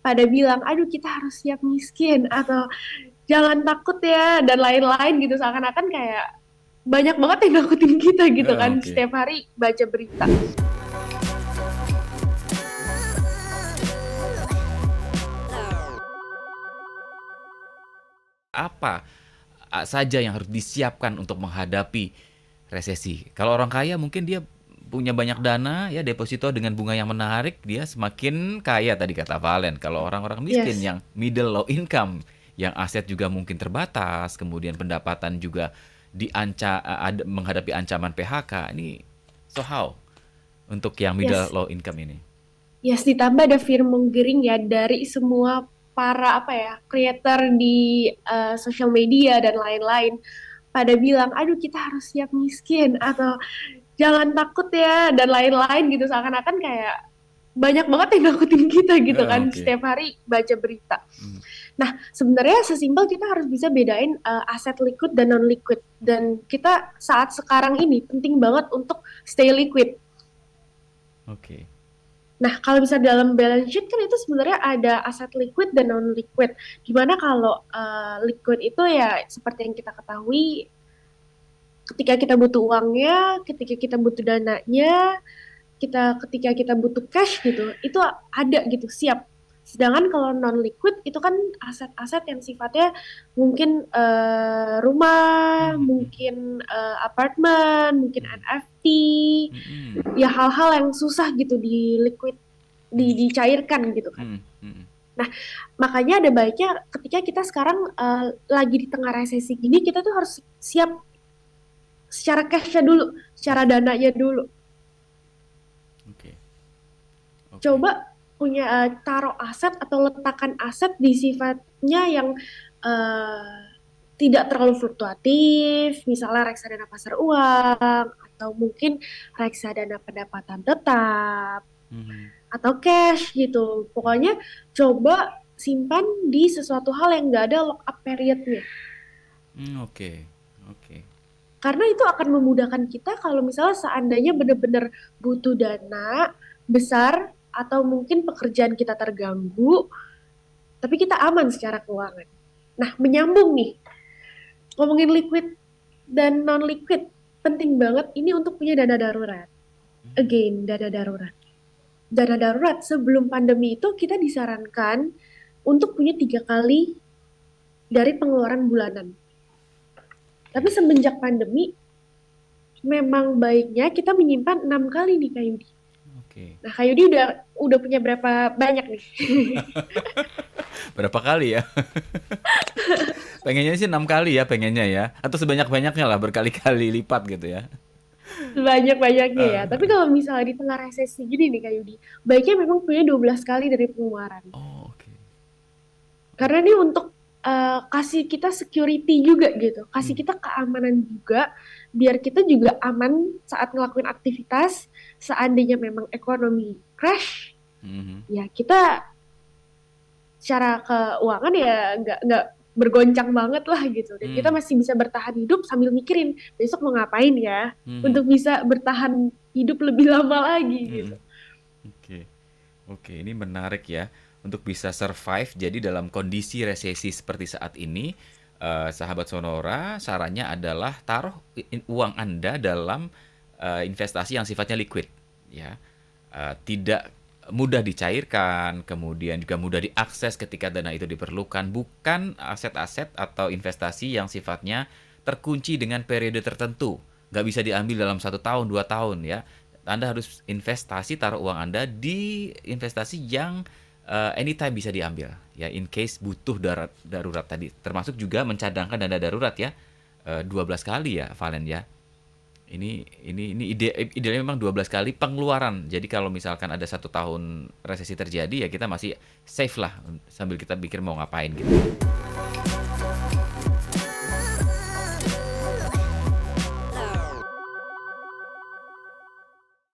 pada bilang, aduh kita harus siap miskin atau jangan takut ya dan lain-lain gitu seakan-akan kayak banyak banget yang nakutin kita gitu kan Oke. setiap hari baca berita. Apa saja yang harus disiapkan untuk menghadapi resesi? Kalau orang kaya mungkin dia punya banyak dana ya deposito dengan bunga yang menarik, dia semakin kaya tadi kata Valen. Kalau orang-orang miskin Yes. yang middle low income, yang aset juga mungkin terbatas, kemudian pendapatan juga menghadapi ancaman PHK. Ini so how untuk yang middle Yes. low income ini? Yes, ditambah ada fear mongering ya dari semua para apa ya creator di social media dan lain-lain pada bilang, aduh kita harus siap miskin atau jangan takut ya dan lain-lain gitu seakan-akan kayak banyak banget yang nakutin kita gitu kan Oke. setiap hari baca berita. Hmm. Nah, sebenarnya sesimpel kita harus bisa bedain aset liquid dan non liquid dan kita saat sekarang ini penting banget untuk stay liquid. Oke. Nah, kalau bisa dalam balance sheet kan itu sebenarnya ada aset liquid dan non liquid. Dimana kalau liquid itu ya seperti yang kita ketahui, ketika kita butuh uangnya, ketika kita butuh dananya, ketika kita butuh cash gitu, itu ada gitu siap. Sedangkan kalau non liquid itu kan aset-aset yang sifatnya mungkin rumah, Hmm, hmm, mungkin apartemen, mungkin hmm, NFT, hmm, hmm, ya hal-hal yang susah gitu di liquid dicairkan gitu kan. hmm, hmm. Nah, makanya ada baiknya ketika kita sekarang lagi di tengah resesi gini, kita tuh harus siap secara cash-nya dulu, secara dananya dulu. Oke. Oke. Coba punya taruh aset atau letakkan aset di sifatnya yang uh, tidak terlalu fluktuatif, misalnya reksadana pasar uang, atau mungkin reksadana pendapatan tetap, Mhm. atau cash gitu. Pokoknya coba simpan di sesuatu hal yang nggak ada lock up periodnya. Oke, oke. Karena itu akan memudahkan kita kalau misalnya seandainya benar-benar butuh dana besar atau mungkin pekerjaan kita terganggu, tapi kita aman secara keuangan. Nah, menyambung nih, ngomongin liquid dan non-liquid, penting banget ini untuk punya dana darurat. Again, dana darurat. Dana darurat sebelum pandemi itu kita disarankan untuk punya 3 kali dari pengeluaran bulanan. Tapi Oke. semenjak pandemi, memang baiknya kita menyimpan 6 kali nih Kak Yudi. Oke. Nah Kak Yudi udah punya berapa banyak nih? Berapa kali ya? Pengennya sih 6 kali ya pengennya ya. Atau sebanyak-banyaknya lah berkali-kali lipat gitu ya. Sebanyak-banyaknya ya. Tapi Eh, kalau misalnya di tengah resesi gini nih Kak Yudi, baiknya memang punya 12 kali dari pengeluaran. oh, oke. Karena ini untuk kasih kita security juga gitu, kasih Hmm, kita keamanan juga, biar kita juga aman saat ngelakuin aktivitas. Seandainya memang ekonomi crash, mhm, ya kita secara keuangan ya nggak bergoncang banget lah gitu. Dan kita hmm, masih bisa bertahan hidup sambil mikirin besok mau ngapain ya, mhm, untuk bisa bertahan hidup lebih lama lagi mhm. gitu. Oke. Oke, ini menarik ya untuk bisa survive. Jadi dalam kondisi resesi seperti saat ini, sahabat Sonora, sarannya adalah taruh uang Anda dalam investasi yang sifatnya liquid, ya. Tidak mudah dicairkan, kemudian juga mudah diakses ketika dana itu diperlukan, bukan aset-aset atau investasi yang sifatnya terkunci dengan periode tertentu. Nggak bisa diambil dalam 1 tahun, 2 tahun ya. Anda harus investasi, taruh uang Anda di investasi yang anytime bisa diambil. Ya, in case butuh darurat tadi. Termasuk juga mencadangkan dana darurat ya. 12 kali ya, Valen ya. Ini idealnya memang 12 kali pengeluaran. Jadi kalau misalkan ada 1 tahun resesi terjadi ya kita masih safe lah sambil kita pikir mau ngapain gitu.